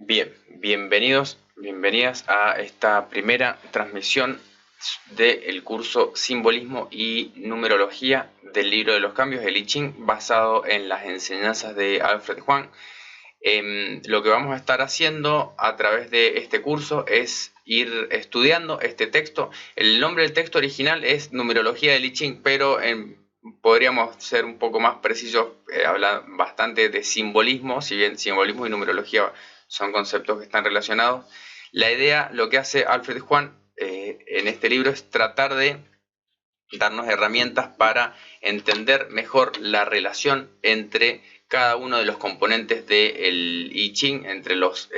Bien, bienvenidas a esta primera transmisión del curso Simbolismo y Numerología del Libro de los Cambios, el I Ching, basado en las enseñanzas de Alfred Huang. Lo que vamos a estar haciendo a través de este curso es ir estudiando este texto. El nombre del texto original es Numerología del I Ching, pero podríamos ser un poco más precisos, hablar bastante de simbolismo, si bien simbolismo y numerología son conceptos que están relacionados. La idea, lo que hace Alfred Huang en este libro es tratar de darnos herramientas para entender mejor la relación entre cada uno de los componentes del I Ching, entre los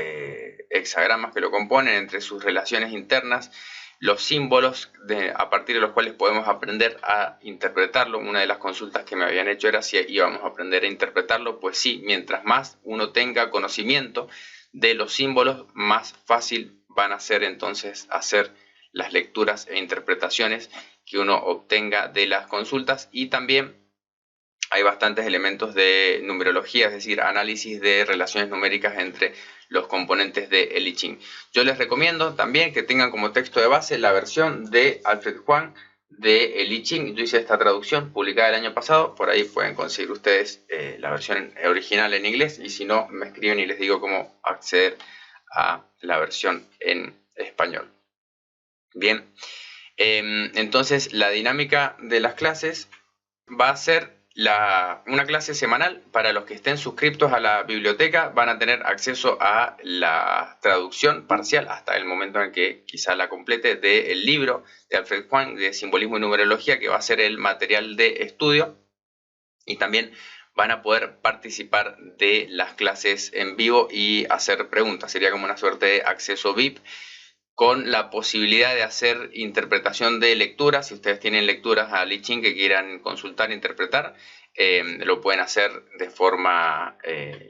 hexagramas que lo componen, entre sus relaciones internas, los símbolos a partir de los cuales podemos aprender a interpretarlo. Una de las consultas que me habían hecho era si íbamos a aprender a interpretarlo. Pues sí, mientras más uno tenga conocimiento de los símbolos, más fácil van a ser entonces hacer las lecturas e interpretaciones que uno obtenga de las consultas. Y también hay bastantes elementos de numerología, es decir, análisis de relaciones numéricas entre los componentes del I Ching. Yo les recomiendo también que tengan como texto de base la versión de Alfred Huang de el I Ching. Yo hice esta traducción publicada el año pasado, por ahí pueden conseguir ustedes la versión original en inglés, y si no, me escriben y les digo cómo acceder a la versión en español. Bien, entonces la dinámica de las clases va a ser una clase semanal. Para los que estén suscriptos a la biblioteca van a tener acceso a la traducción parcial hasta el momento en que quizá la complete del libro de Alfred Huang de Simbolismo y Numerología, que va a ser el material de estudio, y también van a poder participar de las clases en vivo y hacer preguntas. Sería como una suerte de acceso VIP, con la posibilidad de hacer interpretación de lecturas. Si ustedes tienen lecturas al I Ching que quieran consultar e interpretar, lo pueden hacer de forma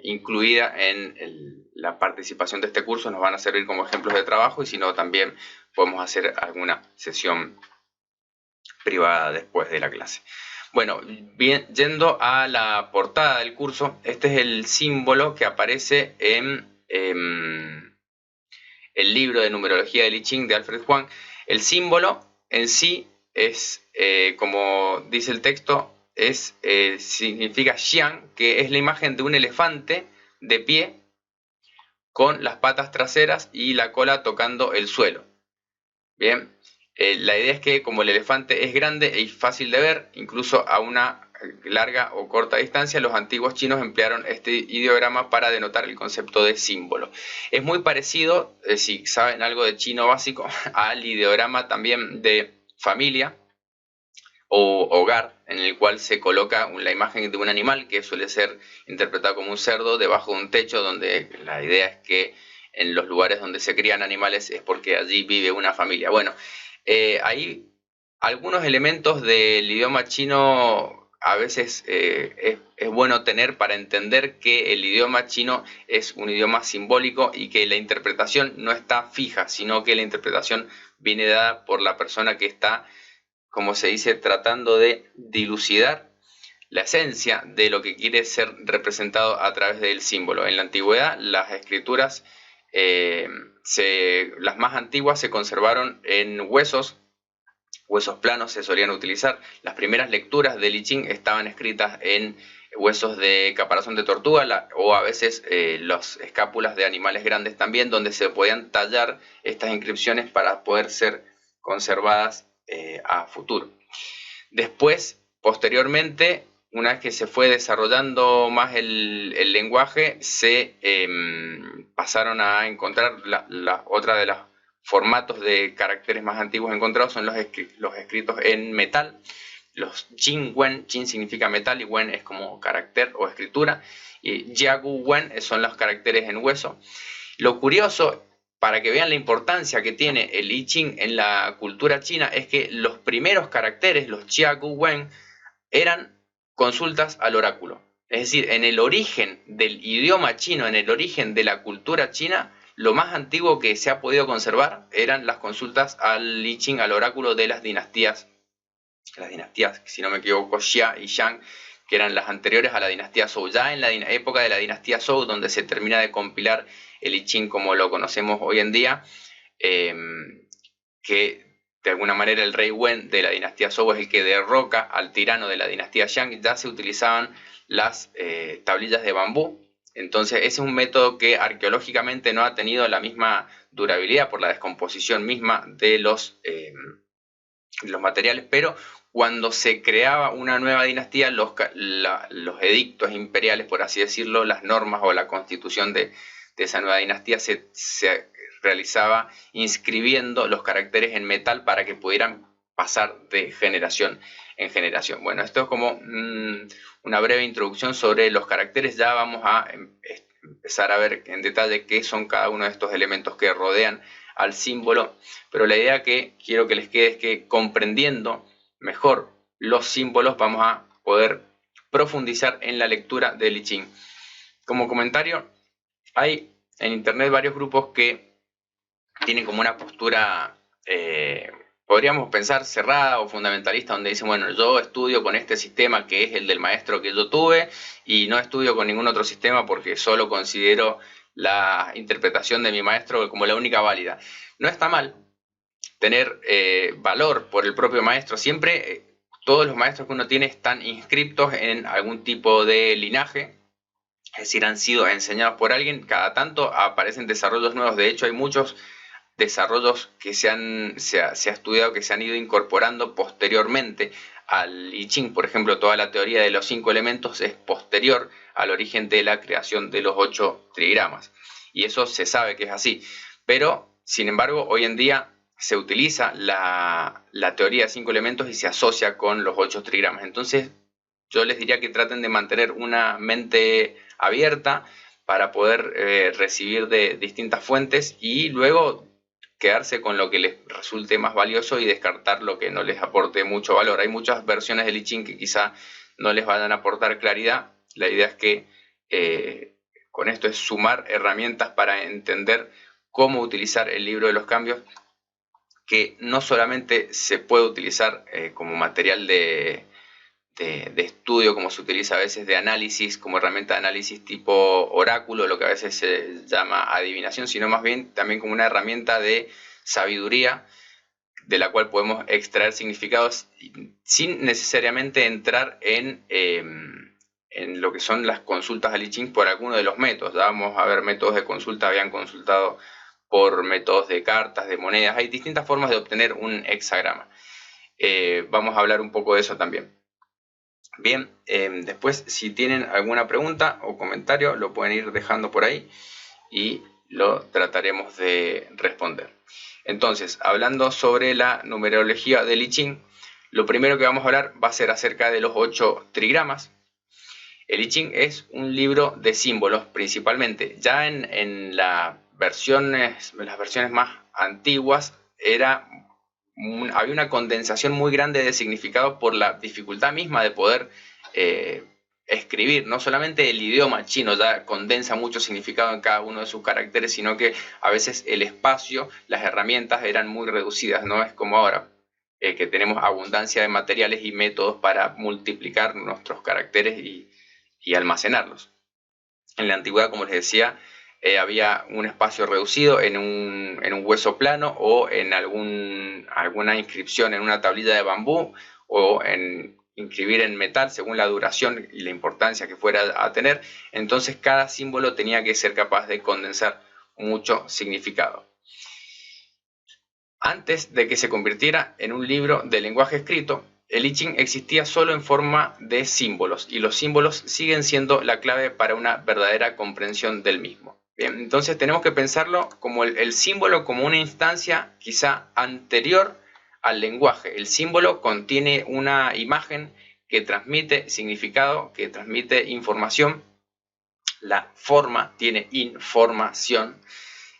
incluida en la participación de este curso. Nos van a servir como ejemplos de trabajo, y si no, también podemos hacer alguna sesión privada después de la clase. Bueno, bien, yendo a la portada del curso, este es el símbolo que aparece en el libro de numerología del I Ching de Alfred Huang. El símbolo en sí es, como dice el texto, significa Xiang, que es la imagen de un elefante de pie con las patas traseras y la cola tocando el suelo. Bien, la idea es que como el elefante es grande y fácil de ver, incluso a una larga o corta distancia, los antiguos chinos emplearon este ideograma para denotar el concepto de símbolo. Es muy parecido, si saben algo de chino básico, al ideograma también de familia o hogar, en el cual se coloca la imagen de un animal que suele ser interpretado como un cerdo debajo de un techo, donde la idea es que en los lugares donde se crían animales es porque allí vive una familia. Bueno, hay algunos elementos del idioma chino a veces es bueno tener para entender que el idioma chino es un idioma simbólico y que la interpretación no está fija, sino que la interpretación viene dada por la persona que está, como se dice, tratando de dilucidar la esencia de lo que quiere ser representado a través del símbolo. En la antigüedad, las escrituras, las más antiguas, se conservaron en huesos planos se solían utilizar. Las primeras lecturas del I Ching estaban escritas en huesos de caparazón de tortuga, o a veces las escápulas de animales grandes también, donde se podían tallar estas inscripciones para poder ser conservadas a futuro. Después, posteriormente, una vez que se fue desarrollando más el lenguaje, se pasaron a encontrar otra de las formatos de caracteres más antiguos encontrados son los escritos en metal, los Jing Wen. Jing significa metal y Wen es como carácter o escritura, y Jiagu Wen son los caracteres en hueso. Lo curioso, para que vean la importancia que tiene el I Ching en la cultura china, es que los primeros caracteres, los Jiagu Wen, eran consultas al oráculo. Es decir, en el origen del idioma chino, en el origen de la cultura china, lo más antiguo que se ha podido conservar eran las consultas al I Ching, al oráculo de las dinastías, si no me equivoco, Xia y Shang, que eran las anteriores a la dinastía Zhou. Ya en la época de la dinastía Zhou, donde se termina de compilar el I Ching como lo conocemos hoy en día, que de alguna manera el rey Wen de la dinastía Zhou es el que derroca al tirano de la dinastía Shang. Ya se utilizaban las tablillas de bambú. Entonces ese es un método que arqueológicamente no ha tenido la misma durabilidad por la descomposición misma de los materiales, pero cuando se creaba una nueva dinastía, los edictos imperiales, por así decirlo, las normas o la constitución de esa nueva dinastía se realizaba inscribiendo los caracteres en metal para que pudieran pasar de generación en generación. Bueno, esto es como una breve introducción sobre los caracteres. Ya vamos a empezar a ver en detalle qué son cada uno de estos elementos que rodean al símbolo, pero la idea que quiero que les quede es que comprendiendo mejor los símbolos vamos a poder profundizar en la lectura del I Ching. Como comentario, hay en internet varios grupos que tienen como una postura, podríamos pensar cerrada o fundamentalista, donde dicen, bueno, yo estudio con este sistema que es el del maestro que yo tuve y no estudio con ningún otro sistema porque solo considero la interpretación de mi maestro como la única válida. No está mal tener valor por el propio maestro. Siempre todos los maestros que uno tiene están inscriptos en algún tipo de linaje, es decir, han sido enseñados por alguien. Cada tanto aparecen desarrollos nuevos. De hecho, hay muchos desarrollos que se ha estudiado, que se han ido incorporando posteriormente al I Ching. Por ejemplo, toda la teoría de los 5 elementos es posterior al origen de la creación de los 8 trigramas. Y eso se sabe que es así. Pero, sin embargo, hoy en día se utiliza la teoría de 5 elementos y se asocia con los 8 trigramas. Entonces, yo les diría que traten de mantener una mente abierta para poder recibir de distintas fuentes y luego quedarse con lo que les resulte más valioso y descartar lo que no les aporte mucho valor. Hay muchas versiones del I Ching que quizá no les vayan a aportar claridad. La idea es que con esto es sumar herramientas para entender cómo utilizar el libro de los cambios, que no solamente se puede utilizar como material de estudio, como se utiliza a veces de análisis, como herramienta de análisis tipo oráculo, lo que a veces se llama adivinación, sino más bien también como una herramienta de sabiduría de la cual podemos extraer significados sin necesariamente entrar en lo que son las consultas al I Ching por alguno de los métodos. Ya vamos a ver métodos de consulta, habían consultado por métodos de cartas, de monedas. Hay distintas formas de obtener un hexagrama. Vamos a hablar un poco de eso también. Bien, después si tienen alguna pregunta o comentario lo pueden ir dejando por ahí y lo trataremos de responder. Entonces, hablando sobre la numerología del I Ching, lo primero que vamos a hablar va a ser acerca de los 8 trigramas. El I Ching es un libro de símbolos principalmente. Ya en las versiones más antiguas había una condensación muy grande de significado por la dificultad misma de poder escribir. No solamente el idioma chino ya condensa mucho significado en cada uno de sus caracteres, sino que a veces el espacio, las herramientas eran muy reducidas. No es como ahora, que tenemos abundancia de materiales y métodos para multiplicar nuestros caracteres y almacenarlos. En la antigüedad, como les decía, había un espacio reducido en un hueso plano o en alguna inscripción en una tablilla de bambú o en inscribir en metal según la duración y la importancia que fuera a tener. Entonces cada símbolo tenía que ser capaz de condensar mucho significado. Antes de que se convirtiera en un libro de lenguaje escrito, el I Ching existía solo en forma de símbolos y los símbolos siguen siendo la clave para una verdadera comprensión del mismo. Bien, entonces tenemos que pensarlo como el símbolo como una instancia quizá anterior al lenguaje. El símbolo contiene una imagen que transmite significado, que transmite información. La forma tiene información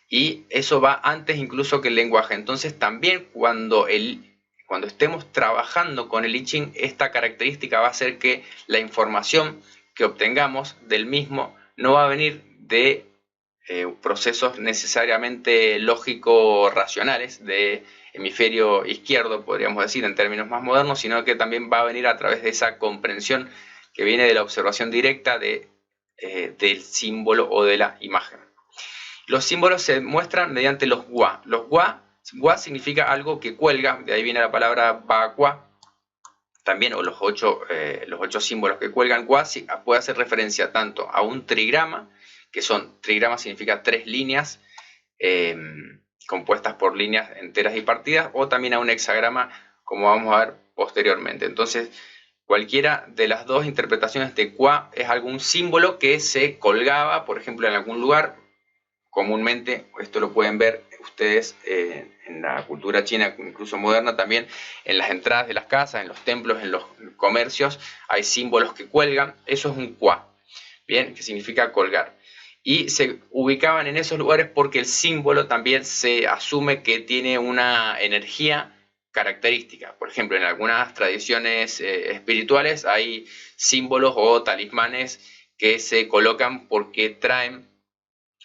y eso va antes incluso que el lenguaje. Entonces también cuando estemos trabajando con el I Ching, esta característica va a hacer que la información que obtengamos del mismo no va a venir de procesos necesariamente lógico-racionales de hemisferio izquierdo, podríamos decir en términos más modernos, sino que también va a venir a través de esa comprensión que viene de la observación directa del símbolo o de la imagen. Los símbolos se muestran mediante los gua. Los gua significa algo que cuelga, de ahí viene la palabra bagua. También, o los ocho símbolos que cuelgan. Gua puede hacer referencia tanto a un trigrama, que trigrama significa 3 líneas compuestas por líneas enteras y partidas, o también a un hexagrama, como vamos a ver posteriormente. Entonces, cualquiera de las dos interpretaciones de Gua es algún símbolo que se colgaba, por ejemplo, en algún lugar. Comúnmente, esto lo pueden ver ustedes en la cultura china, incluso moderna también, en las entradas de las casas, en los templos, en los comercios, hay símbolos que cuelgan. Eso es un Gua, bien, que significa colgar. Y se ubicaban en esos lugares porque el símbolo también se asume que tiene una energía característica. Por ejemplo, en algunas tradiciones espirituales hay símbolos o talismanes que se colocan porque traen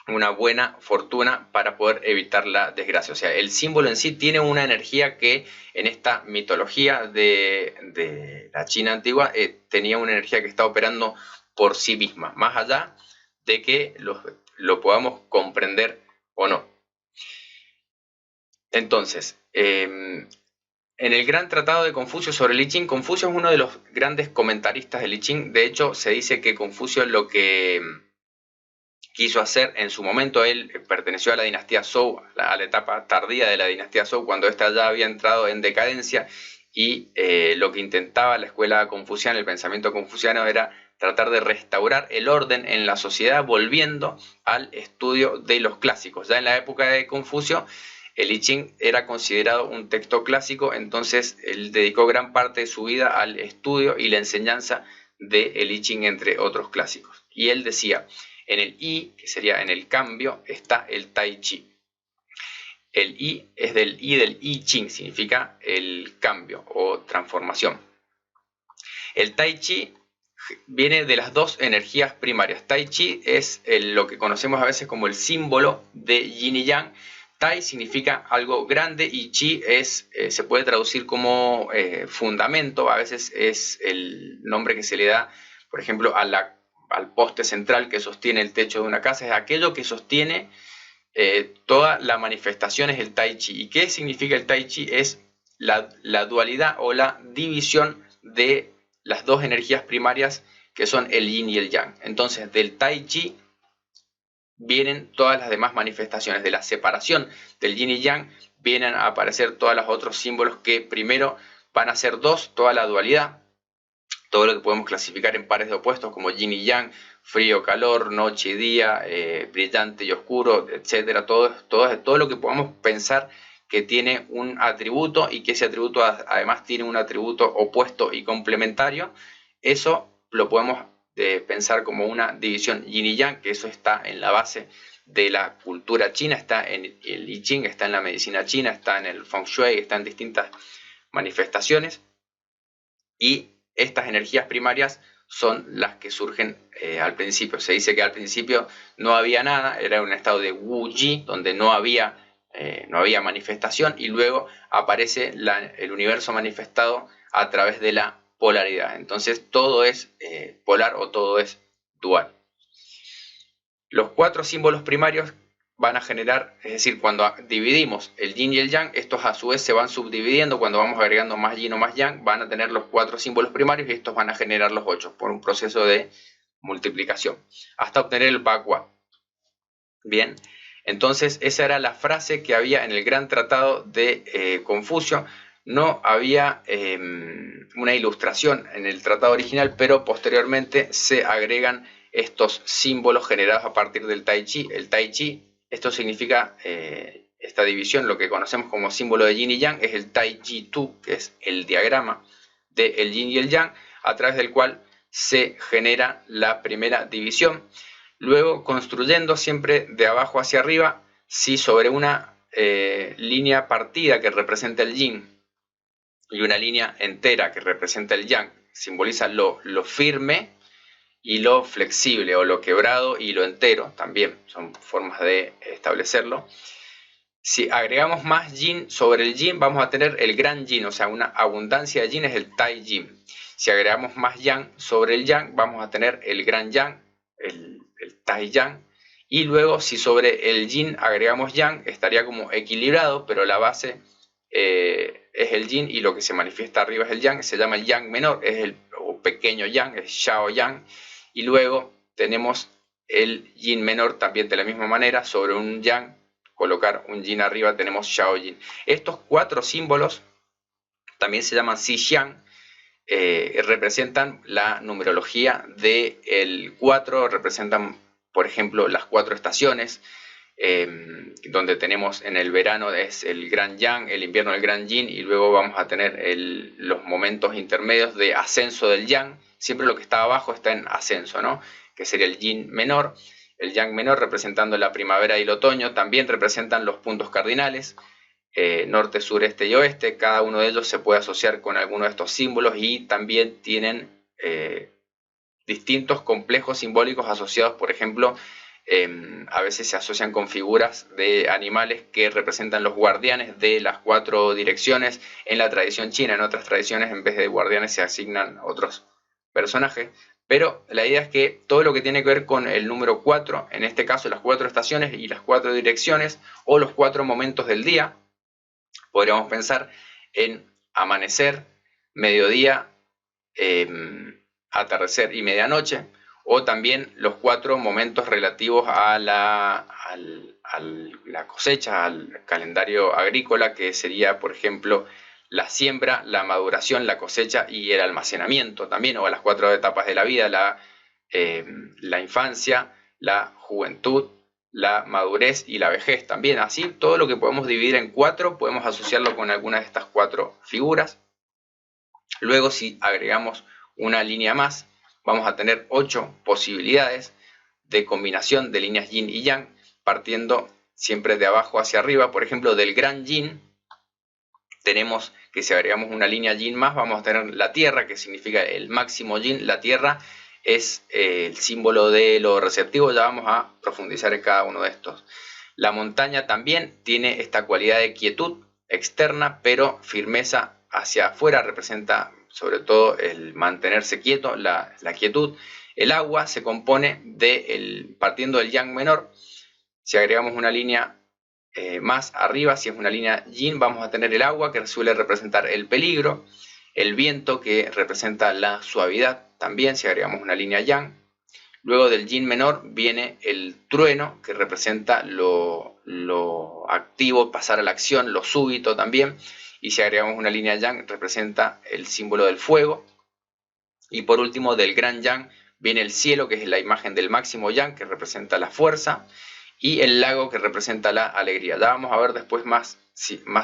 una buena fortuna para poder evitar la desgracia. O sea, el símbolo en sí tiene una energía que en esta mitología de la China antigua tenía una energía que está operando por sí misma, más allá de que lo podamos comprender o no. Entonces, en el gran tratado de Confucio sobre el I Ching, Confucio es uno de los grandes comentaristas del I Ching. De hecho, se dice que Confucio lo que quiso hacer en su momento, él perteneció a la dinastía Zhou, a la etapa tardía de la dinastía Zhou, cuando ésta ya había entrado en decadencia, y lo que intentaba la escuela confuciana, el pensamiento confuciano, era tratar de restaurar el orden en la sociedad volviendo al estudio de los clásicos. Ya en la época de Confucio, el I Ching era considerado un texto clásico, entonces él dedicó gran parte de su vida al estudio y la enseñanza del I Ching, entre otros clásicos. Y él decía: en el I, que sería en el cambio, está el Tai Chi. El I es del I Ching, significa el cambio o transformación. El Tai Chi viene de las dos energías primarias. Tai Chi es lo que conocemos a veces como el símbolo de Yin y Yang. Tai significa algo grande y Chi se puede traducir como fundamento. A veces es el nombre que se le da, por ejemplo, al poste central que sostiene el techo de una casa. Es aquello que sostiene toda la manifestación, es el Tai Chi. ¿Y qué significa el Tai Chi? Es la dualidad o la división de las dos energías primarias, que son el Yin y el Yang. Entonces, del Tai Chi vienen todas las demás manifestaciones. De la separación del Yin y Yang vienen a aparecer todos los otros símbolos que primero van a ser dos, toda la dualidad, todo lo que podemos clasificar en pares de opuestos como Yin y Yang, frío, calor, noche y día, brillante y oscuro, etcétera. Todo lo que podamos pensar que tiene un atributo y que ese atributo además tiene un atributo opuesto y complementario, eso lo podemos pensar como una división Yin y Yang, que eso está en la base de la cultura china, está en el I Ching, está en la medicina china, está en el Feng Shui, está en distintas manifestaciones. Y estas energías primarias son las que surgen al principio. Se dice que al principio no había nada, era un estado de Wu Yi, donde no había manifestación, y luego aparece el universo manifestado a través de la polaridad. Entonces todo es polar o todo es dual. Los 4 símbolos primarios van a generar, es decir, cuando dividimos el Yin y el Yang, estos a su vez se van subdividiendo. Cuando vamos agregando más Yin o más Yang, van a tener los 4 símbolos primarios y estos van a generar los 8 por un proceso de multiplicación hasta obtener el Bagua. Bien, entonces esa era la frase que había en el gran tratado de Confucio. No había una ilustración en el tratado original, pero posteriormente se agregan estos símbolos generados a partir del Tai Chi. El Tai Chi, esto significa esta división, lo que conocemos como símbolo de Yin y Yang, es el Tai Chi Tu, que es el diagrama del Yin y el Yang, a través del cual se genera la primera división. Luego, construyendo siempre de abajo hacia arriba, si sobre una línea partida que representa el Yin y una línea entera que representa el Yang, simboliza lo firme y lo flexible, o lo quebrado y lo entero, también son formas de establecerlo. Si agregamos más Yin sobre el Yin, vamos a tener el gran Yin, o sea, una abundancia de Yin es el Tai Yin. Si agregamos más Yang sobre el Yang, vamos a tener el gran Yang, el Tai Yang. Y luego si sobre el yin agregamos yang, estaría como equilibrado, pero la base es el yin y lo que se manifiesta arriba es el yang. Se llama el yang menor, es el pequeño yang, es Xiao Yang. Y luego tenemos el yin menor también de la misma manera, sobre un yang, colocar un yin arriba, tenemos Xiao Yin. Estos 4 símbolos también se llaman Si Xiang, representan la numerología del 4, representan, por ejemplo, las 4 estaciones, donde tenemos en el verano es el gran yang, el invierno el gran yin, y luego vamos a tener los momentos intermedios de ascenso del yang. Siempre lo que está abajo está en ascenso, ¿no? Que sería el yin menor, el yang menor representando la primavera y el otoño. También representan los puntos cardinales, norte, sur, este y oeste. Cada uno de ellos se puede asociar con alguno de estos símbolos y también tienen distintos complejos simbólicos asociados. Por ejemplo, a veces se asocian con figuras de animales que representan los guardianes de las 4 direcciones en la tradición china. En otras tradiciones, en vez de guardianes, se asignan otros personajes. Pero la idea es que todo lo que tiene que ver con el número 4, en este caso las 4 estaciones y las 4 direcciones o los 4 momentos del día, podríamos pensar en amanecer, mediodía, atardecer y medianoche, o también los 4 momentos relativos a la cosecha, al calendario agrícola, que sería, por ejemplo, la siembra, la maduración, la cosecha y el almacenamiento también, o a las 4 etapas de la vida, la infancia, la juventud, la madurez y la vejez también. Así, todo lo que podemos dividir en 4, podemos asociarlo con alguna de estas 4 figuras. Luego, si agregamos una línea más, vamos a tener 8 posibilidades de combinación de líneas yin y yang, partiendo siempre de abajo hacia arriba. Por ejemplo, del gran yin, tenemos que si agregamos una línea yin más, vamos a tener la tierra, que significa el máximo yin. La tierra es el símbolo de lo receptivo, ya vamos a profundizar en cada uno de estos. La montaña también tiene esta cualidad de quietud externa, pero firmeza hacia afuera, representa sobre todo el mantenerse quieto, la quietud. El agua se compone partiendo del yang menor. Si agregamos una línea más arriba, si es una línea yin, vamos a tener el agua, que suele representar el peligro, el viento, que representa la suavidad también, si agregamos una línea yang. Luego del yin menor viene el trueno, que representa lo activo, pasar a la acción, lo súbito también. Y si agregamos una línea yang, representa el símbolo del fuego. Y por último, del gran yang viene el cielo, que es la imagen del máximo yang, que representa la fuerza. Y el lago, que representa la alegría. Ya vamos a ver después más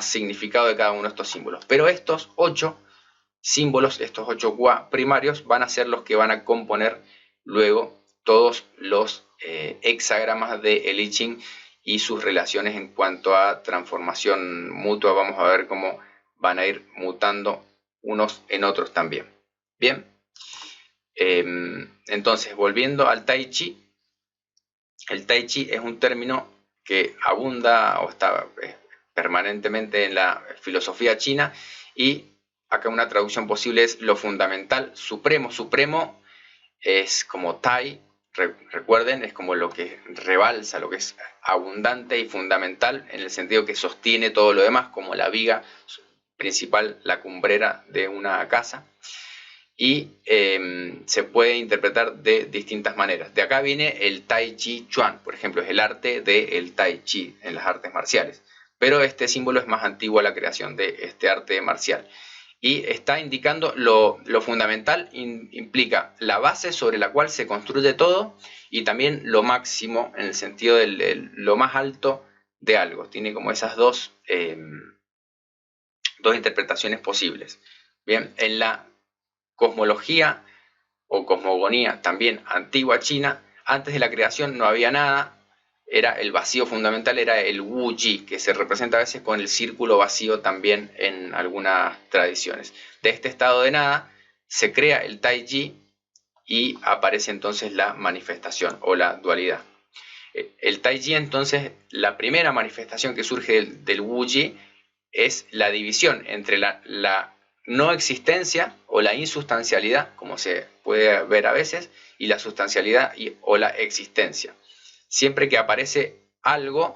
significado de cada uno de estos símbolos. Pero estos 8 símbolos, estos 8 gua primarios, van a ser los que van a componer luego todos los hexagramas de el I Ching y sus relaciones en cuanto a transformación mutua. Vamos a ver cómo van a ir mutando unos en otros también. Bien, entonces volviendo al Tai Chi. El Tai Chi es un término que abunda o está permanentemente en la filosofía china, y acá una traducción posible es lo fundamental, supremo. Supremo es como Tai, recuerden, es como lo que rebalsa, lo que es abundante y fundamental, en el sentido que sostiene todo lo demás, como la viga principal, la cumbrera de una casa. Y se puede interpretar de distintas maneras. De acá viene el Tai Chi Chuan, por ejemplo, es el arte del Tai Chi en las artes marciales. Pero este símbolo es más antiguo a la creación de este arte marcial. Y está indicando lo fundamental, implica la base sobre la cual se construye todo, y también lo máximo en el sentido de lo más alto de algo. Tiene como esas dos interpretaciones posibles. Bien, en la cosmología o cosmogonía también antigua china, antes de la creación no había nada, era el vacío fundamental, era el Wu Ji, que se representa a veces con el círculo vacío también en algunas tradiciones. De este estado de nada se crea el Tai Chi y aparece entonces la manifestación o la dualidad. El Tai Chi, entonces, la primera manifestación que surge del Wu Ji es la división entre la no existencia o la insustancialidad, como se puede ver a veces, y la sustancialidad o la existencia. siempre que aparece algo,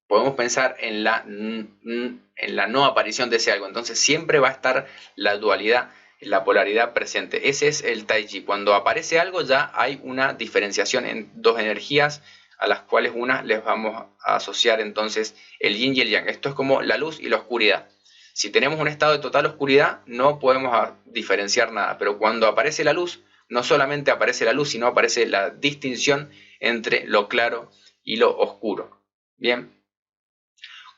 podemos pensar en la no aparición de ese algo. Entonces siempre va a estar la dualidad, la polaridad presente. Ese es el Tai Chi. Cuando aparece algo ya hay una diferenciación en dos energías, a las cuales una les vamos a asociar entonces el yin y el yang. Esto es como la luz y la oscuridad. Si tenemos un estado de total oscuridad, no podemos diferenciar nada, pero cuando aparece la luz, no solamente aparece la luz, sino aparece la distinción entre lo claro y lo oscuro. Bien.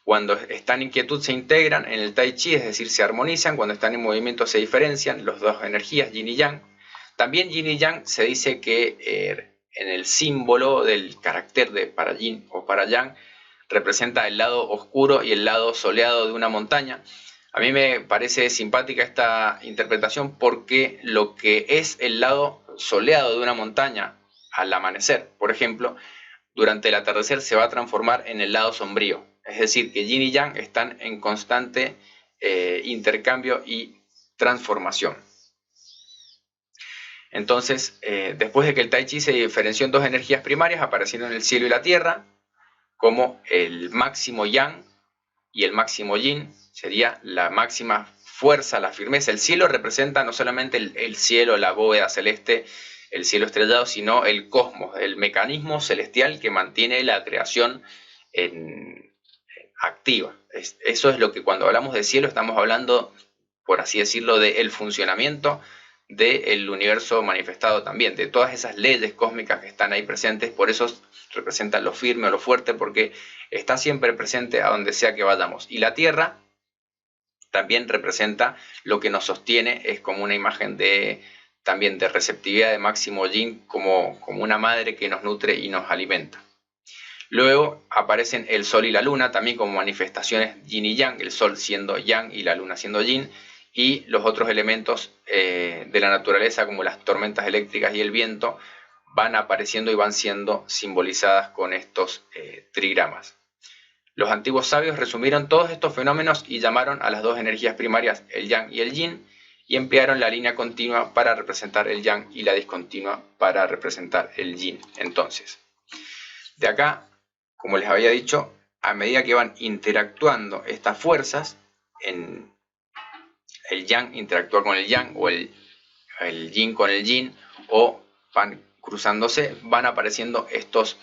Cuando están en quietud se integran en el Tai Chi, es decir, se armonizan. Cuando están en movimiento se diferencian las dos energías, yin y yang. También yin y yang se dice que en el símbolo del carácter de para yin o para yang representa el lado oscuro y el lado soleado de una montaña. A mí me parece simpática esta interpretación porque lo que es el lado soleado de una montaña al amanecer, por ejemplo, durante el atardecer se va a transformar en el lado sombrío. Es decir, que yin y yang están en constante intercambio y transformación. Entonces, después de que el Tai Chi se diferenció en dos energías primarias, aparecieron el cielo y la tierra, como el máximo yang y el máximo yin, sería la máxima fuerza, la firmeza. El cielo representa no solamente el cielo, la bóveda celeste, el cielo estrellado, sino el cosmos, el mecanismo celestial que mantiene la creación activa. Eso es lo que cuando hablamos de cielo estamos hablando, por así decirlo, del funcionamiento del universo manifestado también, de todas esas leyes cósmicas que están ahí presentes. Por eso representan lo firme o lo fuerte, porque está siempre presente a donde sea que vayamos. Y la tierra también representa lo que nos sostiene, es como una imagen también de receptividad de máximo yin, como una madre que nos nutre y nos alimenta. Luego aparecen el sol y la luna también como manifestaciones yin y yang, el sol siendo yang y la luna siendo yin, y los otros elementos de la naturaleza como las tormentas eléctricas y el viento van apareciendo y van siendo simbolizadas con estos trigramas. Los antiguos sabios resumieron todos estos fenómenos y llamaron a las dos energías primarias el yang y el yin, y emplearon la línea continua para representar el yang y la discontinua para representar el yin. Entonces, de acá, como les había dicho, a medida que van interactuando estas fuerzas, en el yang interactúa con el yang, o el yin con el yin, o van cruzándose, van apareciendo estas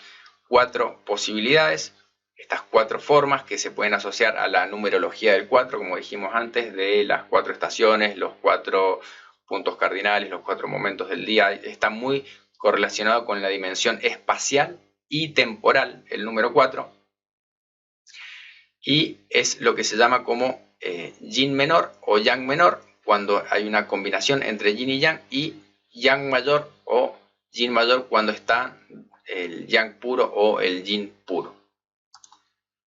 cuatro posibilidades, estas cuatro formas que se pueden asociar a la numerología del 4, como dijimos antes, de las 4 estaciones, los 4 puntos cardinales, los 4 momentos del día. Está muy correlacionado con la dimensión espacial y temporal, el número 4, y es lo que se llama como yin menor o yang menor, cuando hay una combinación entre yin y yang mayor o yin mayor cuando está el yang puro o el yin puro.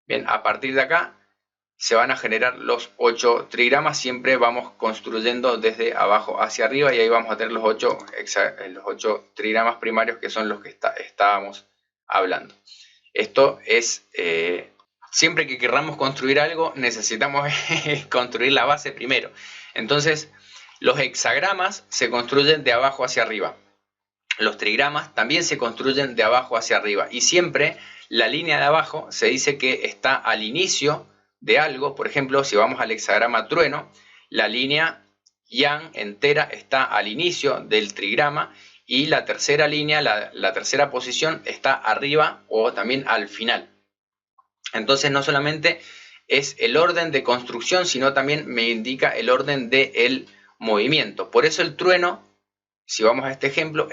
Bien, a partir de acá se van a generar los 8 trigramas. Siempre vamos construyendo desde abajo hacia arriba, y ahí vamos a tener los 8 trigramas primarios, que son los que estábamos hablando. Esto es, siempre que querramos construir algo, necesitamos construir la base primero. Entonces, los hexagramas se construyen de abajo hacia arriba. Los trigramas también se construyen de abajo hacia arriba. Y siempre la línea de abajo se dice que está al inicio de algo. Por ejemplo, si vamos al hexagrama trueno, la línea yang entera está al inicio del trigrama, y la tercera línea, la tercera posición, está arriba o también al final. Entonces no solamente es el orden de construcción, sino también me indica el orden del movimiento. Por eso el trueno, si vamos a este ejemplo,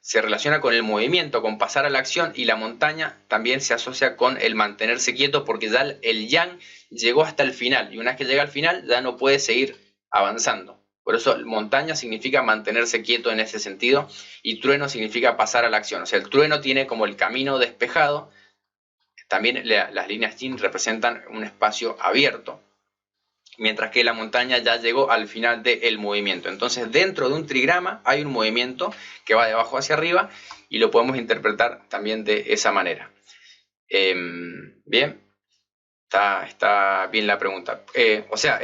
se relaciona con el movimiento, con pasar a la acción, y la montaña también se asocia con el mantenerse quieto, porque ya el yang llegó hasta el final, y una vez que llega al final ya no puede seguir avanzando. Por eso montaña significa mantenerse quieto en ese sentido, y trueno significa pasar a la acción. O sea, el trueno tiene como el camino despejado. También las líneas yin representan un espacio abierto, mientras que la montaña ya llegó al final del movimiento. Entonces, dentro de un trigrama hay un movimiento que va de abajo hacia arriba, y lo podemos interpretar también de esa manera. Bien, está bien la pregunta. O sea,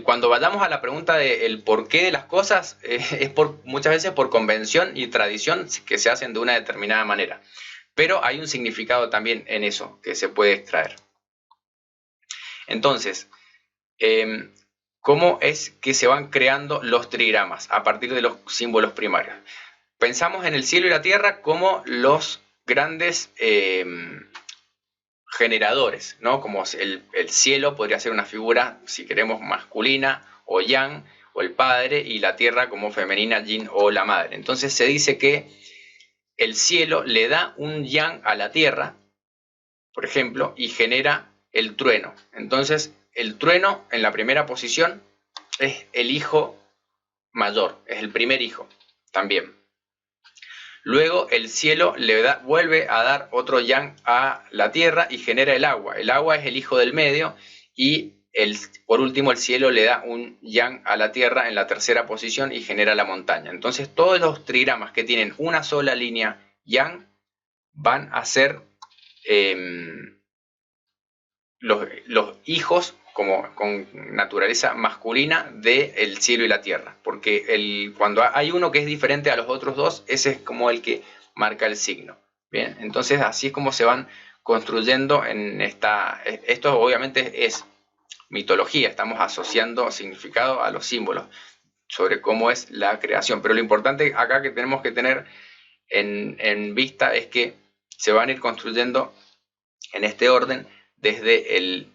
Cuando vayamos a la pregunta del porqué de las cosas, es muchas veces por convención y tradición que se hacen de una determinada manera. Pero hay un significado también en eso que se puede extraer. Entonces, ¿cómo es que se van creando los trigramas a partir de los símbolos primarios? Pensamos en el cielo y la tierra como los grandes generadores, ¿no? Como el cielo podría ser una figura, si queremos, masculina o yang, o el padre, y la tierra como femenina, yin o la madre. Entonces se dice que el cielo le da un yang a la tierra, por ejemplo, y genera el trueno. Entonces el trueno en la primera posición es el hijo mayor, es el primer hijo también. Luego el cielo vuelve a dar otro yang a la tierra y genera el agua. El agua es el hijo del medio y por último el cielo le da un yang a la tierra en la tercera posición y genera la montaña. Entonces todos los trigramas que tienen una sola línea yang van a ser los hijos con naturaleza masculina del cielo y la tierra, porque cuando hay uno que es diferente a los otros dos, ese es como el que marca el signo. Bien, entonces así es como se van construyendo en esto obviamente es mitología, estamos asociando significado a los símbolos sobre cómo es la creación, pero lo importante acá que tenemos que tener en vista es que se van a ir construyendo en este orden desde el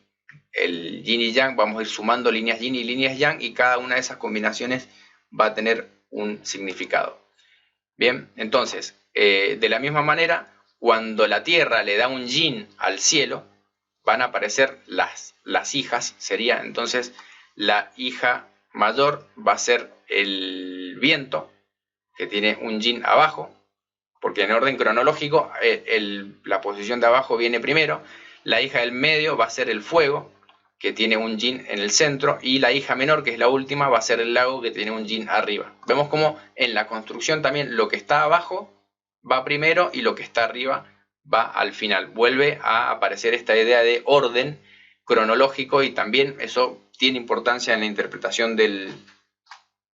yin y yang, vamos a ir sumando líneas yin y líneas yang y cada una de esas combinaciones va a tener un significado. Bien, entonces, de la misma manera, cuando la tierra le da un yin al cielo, van a aparecer las hijas, sería entonces la hija mayor va a ser el viento, que tiene un yin abajo, porque en orden cronológico la posición de abajo viene primero. La hija del medio va a ser el fuego, que tiene un yin en el centro, y la hija menor, que es la última, va a ser el lago, que tiene un yin arriba. Vemos como en la construcción también lo que está abajo va primero y lo que está arriba va al final. Vuelve a aparecer esta idea de orden cronológico y también eso tiene importancia en la interpretación del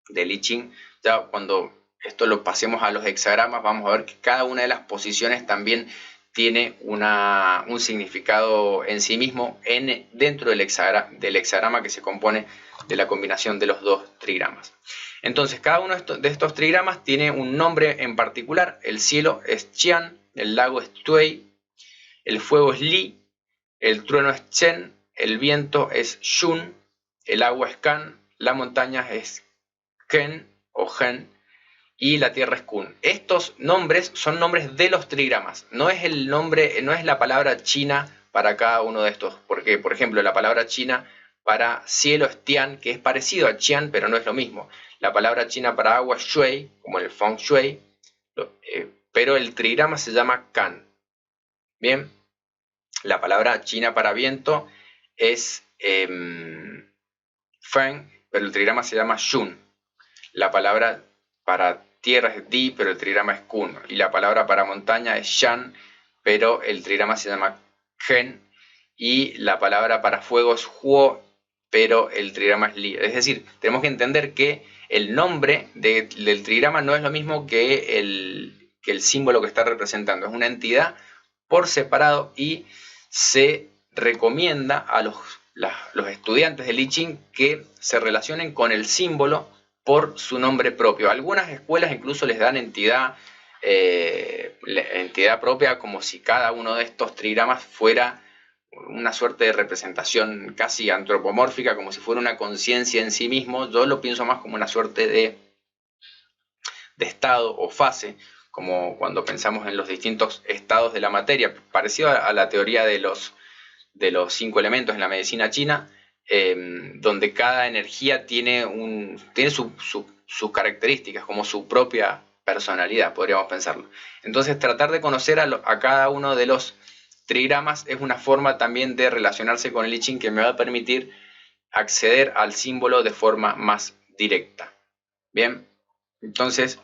I Ching. Ya cuando esto lo pasemos a los hexagramas, vamos a ver que cada una de las posiciones también tiene un significado en sí mismo dentro del hexagrama que se compone de la combinación de los dos trigramas. Entonces, cada uno de estos trigramas tiene un nombre en particular. El cielo es Qian, el lago es Tuei, el fuego es Li, el trueno es Chen, el viento es Shun, el agua es Kan, la montaña es Ken o Gen, y la tierra es Kun. Estos nombres son nombres de los trigramas, no es el nombre, no es la palabra china para cada uno de estos, porque por ejemplo la palabra china para cielo es Tian, que es parecido a Qian, pero no es lo mismo. La palabra china para agua es Shui, como el Feng Shui, pero el trigrama se llama Kan. Bien, la palabra china para viento es Feng, pero el trigrama se llama Shun. La palabra para tierra es Di, pero el trigrama es Kun. Y la palabra para montaña es Shan, pero el trigrama se llama Gen. Y la palabra para fuego es Huo, pero el trigrama es Li. Es decir, tenemos que entender que el nombre del trigrama no es lo mismo que el símbolo que está representando. Es una entidad por separado y se recomienda a los estudiantes de I Ching que se relacionen con el símbolo por su nombre propio. Algunas escuelas incluso les dan entidad propia, como si cada uno de estos trigramas fuera una suerte de representación casi antropomórfica, como si fuera una conciencia en sí mismo. Yo lo pienso más como una suerte de estado o fase, como cuando pensamos en los distintos estados de la materia, parecido a la teoría de los 5 elementos en la medicina china, donde cada energía tiene sus características, como su propia personalidad, podríamos pensarlo. Entonces, tratar de conocer a cada uno de los trigramas es una forma también de relacionarse con el I Ching que me va a permitir acceder al símbolo de forma más directa. Bien, entonces,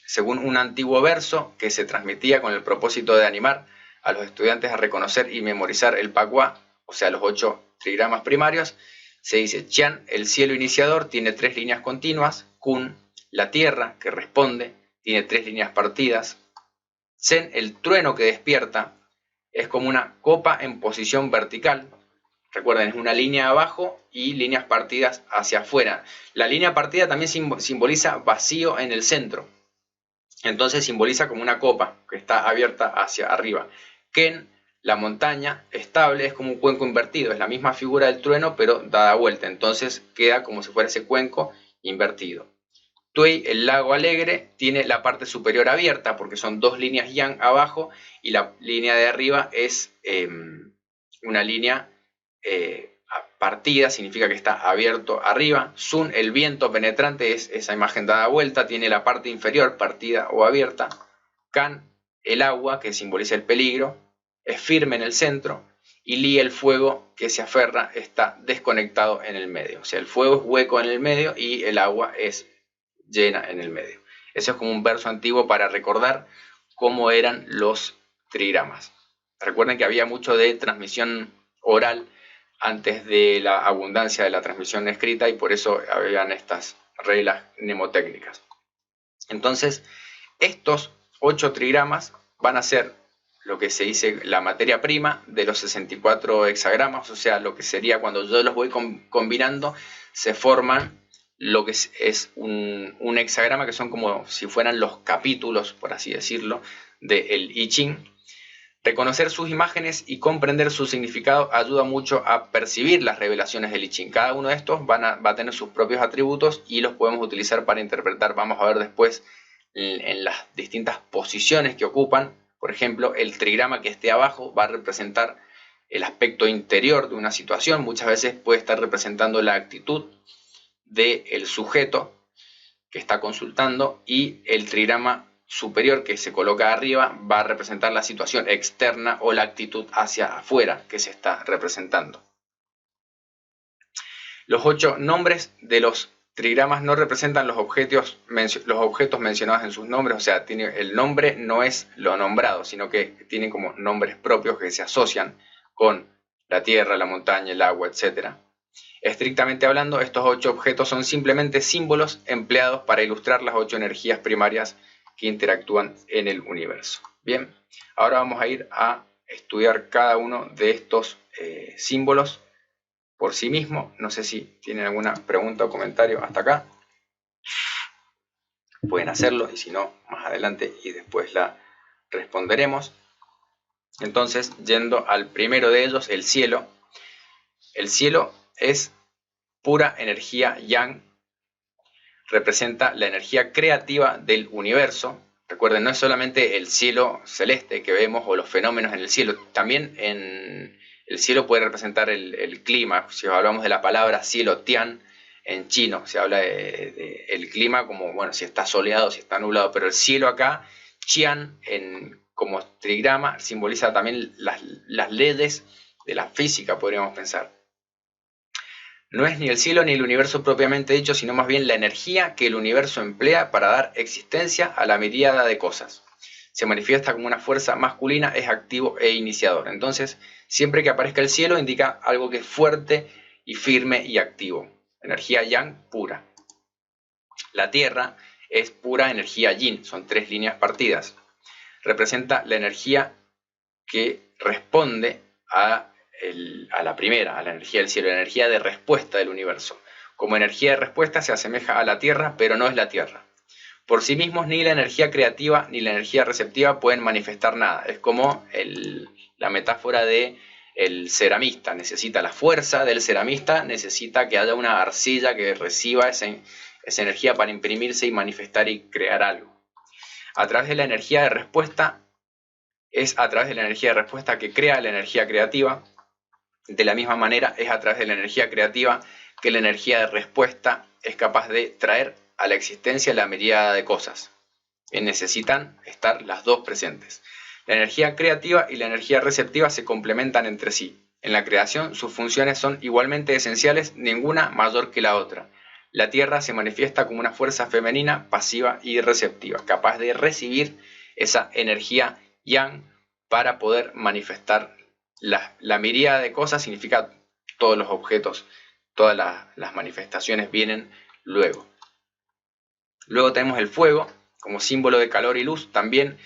según un antiguo verso que se transmitía con el propósito de animar a los estudiantes a reconocer y memorizar el Pagua, o sea, los 8 trigramas primarios, se dice Qian, el cielo iniciador, tiene 3 líneas continuas. Kun, la tierra que responde, tiene 3 líneas partidas. Zen, el trueno que despierta, es como una copa en posición vertical. Recuerden, es una línea abajo y líneas partidas hacia afuera. La línea partida también simboliza vacío en el centro. Entonces simboliza como una copa que está abierta hacia arriba. Ken, la montaña estable, es como un cuenco invertido. Es la misma figura del trueno, pero dada vuelta. Entonces queda como si fuera ese cuenco invertido. Tui, el lago alegre, tiene la parte superior abierta porque son 2 líneas yang abajo y la línea de arriba es una línea partida, significa que está abierto arriba. Sun, el viento penetrante, es esa imagen dada vuelta, tiene la parte inferior partida o abierta. Kan, el agua, que simboliza el peligro, es firme en el centro. Y Li, el fuego que se aferra, está desconectado en el medio. O sea, el fuego es hueco en el medio y el agua es llena en el medio. Eso es como un verso antiguo para recordar cómo eran los trigramas. Recuerden que había mucho de transmisión oral antes de la abundancia de la transmisión escrita y por eso habían estas reglas mnemotécnicas. Entonces, estos 8 trigramas van a ser lo que se dice la materia prima de los 64 hexagramas, o sea, lo que sería cuando yo los voy combinando, se forman lo que es un hexagrama, que son como si fueran los capítulos, por así decirlo, del I Ching. Reconocer sus imágenes y comprender su significado ayuda mucho a percibir las revelaciones del I Ching. Cada uno de estos va a tener sus propios atributos y los podemos utilizar para interpretar. Vamos a ver después en las distintas posiciones que ocupan. Por ejemplo, el trigrama que esté abajo va a representar el aspecto interior de una situación. Muchas veces puede estar representando la actitud del sujeto que está consultando, y el trigrama superior que se coloca arriba va a representar la situación externa o la actitud hacia afuera que se está representando. Los 8 nombres de los trigramas no representan los objetos mencionados en sus nombres, o sea, el nombre no es lo nombrado, sino que tienen como nombres propios que se asocian con la tierra, la montaña, el agua, etc. Estrictamente hablando, estos 8 objetos son simplemente símbolos empleados para ilustrar las 8 energías primarias que interactúan en el universo. Bien, ahora vamos a ir a estudiar cada uno de estos símbolos por sí mismo. No sé si tienen alguna pregunta o comentario hasta acá. Pueden hacerlo, y si no, más adelante y después la responderemos. Entonces, yendo al primero de ellos, el cielo. El cielo es pura energía yang, representa la energía creativa del universo. Recuerden, no es solamente el cielo celeste que vemos o los fenómenos en el cielo, también en el cielo puede representar el clima. Si hablamos de la palabra cielo tian, en chino se habla de el clima como, bueno, si está soleado, si está nublado, pero el cielo acá, qian, como trigrama, simboliza también las leyes de la física, podríamos pensar. No es ni el cielo ni el universo propiamente dicho, sino más bien la energía que el universo emplea para dar existencia a la miríada de cosas. Se manifiesta como una fuerza masculina, es activo e iniciador. Entonces, siempre que aparezca el cielo indica algo que es fuerte y firme y activo. Energía yang pura. La tierra es pura energía yin, son 3 líneas partidas. Representa la energía que responde a la primera, a la energía del cielo, la energía de respuesta del universo. Como energía de respuesta se asemeja a la tierra, pero no es la tierra. Por sí mismos, ni la energía creativa ni la energía receptiva pueden manifestar nada. Es como la metáfora de el ceramista. Necesita la fuerza del ceramista, necesita que haya una arcilla que reciba esa energía para imprimirse y manifestar y crear algo. A través de la energía de respuesta, es a través de la energía de respuesta que crea la energía creativa. De la misma manera, es a través de la energía creativa que la energía de respuesta es capaz de traer a la existencia la miríada de cosas. Necesitan estar las dos presentes. La energía creativa y la energía receptiva se complementan entre sí. En la creación, sus funciones son igualmente esenciales, ninguna mayor que la otra. La Tierra se manifiesta como una fuerza femenina, pasiva y receptiva, capaz de recibir esa energía yang para poder manifestar la miríada de cosas, significa todos los objetos todas las manifestaciones vienen luego. Luego tenemos el fuego como símbolo de calor y luz. También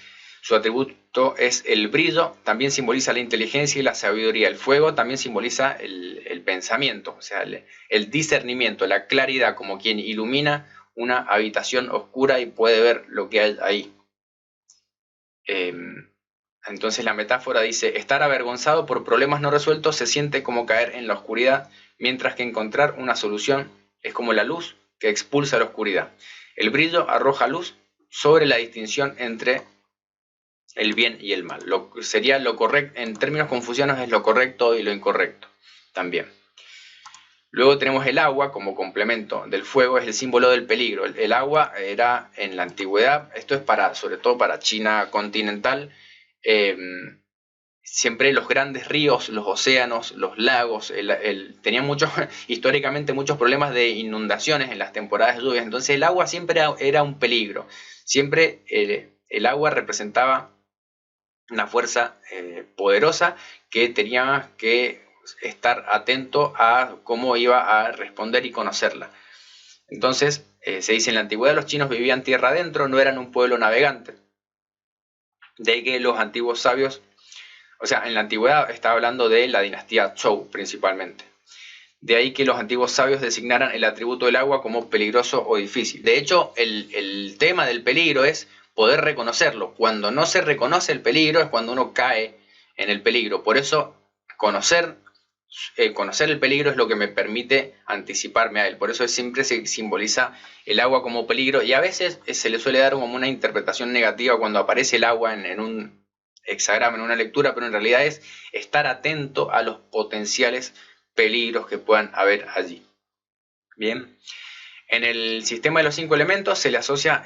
su atributo es el brillo, también simboliza la inteligencia y la sabiduría. El fuego también simboliza el pensamiento, o sea, el discernimiento, la claridad, como quien ilumina una habitación oscura y puede ver lo que hay ahí. Entonces la metáfora dice: estar avergonzado por problemas no resueltos se siente como caer en la oscuridad, mientras que encontrar una solución es como la luz que expulsa la oscuridad. El brillo arroja luz sobre la distinción entre el bien y el mal. Sería lo correcto, en términos confucianos es lo correcto y lo incorrecto también. Luego tenemos el agua como complemento del fuego, es el símbolo del peligro. El agua era en la antigüedad, esto es sobre todo para China continental, siempre los grandes ríos, los océanos, los lagos, tenían históricamente muchos problemas de inundaciones en las temporadas de lluvias. Entonces el agua siempre era un peligro. Siempre el agua representaba una fuerza poderosa que tenía que estar atento a cómo iba a responder y conocerla. Entonces se dice: en la antigüedad los chinos vivían tierra adentro, no eran un pueblo navegante. De que los antiguos sabios, o sea, en la antigüedad estaba hablando de la dinastía Zhou principalmente. De ahí que los antiguos sabios designaran el atributo del agua como peligroso o difícil. De hecho, el tema del peligro es poder reconocerlo. Cuando no se reconoce el peligro es cuando uno cae en el peligro. Por eso conocer el peligro es lo que me permite anticiparme a él. Por eso siempre se simboliza el agua como peligro, y a veces se le suele dar como una interpretación negativa cuando aparece el agua en un hexagrama, en una lectura, pero en realidad es estar atento a los potenciales peligros que puedan haber allí. Bien. En el sistema de los 5 elementos se le asocia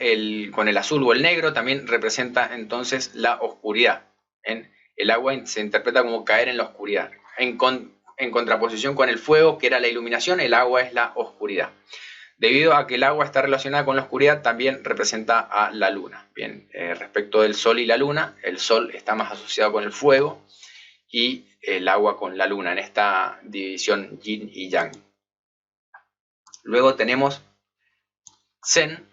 con el azul o el negro, también representa entonces la oscuridad. El agua se interpreta como caer en la oscuridad. En contraposición con el fuego, que era la iluminación, el agua es la oscuridad. Debido a que el agua está relacionada con la oscuridad, también representa a la luna. Bien, respecto del sol y la luna, el sol está más asociado con el fuego y el agua con la luna, en esta división yin y yang. Luego tenemos Zen,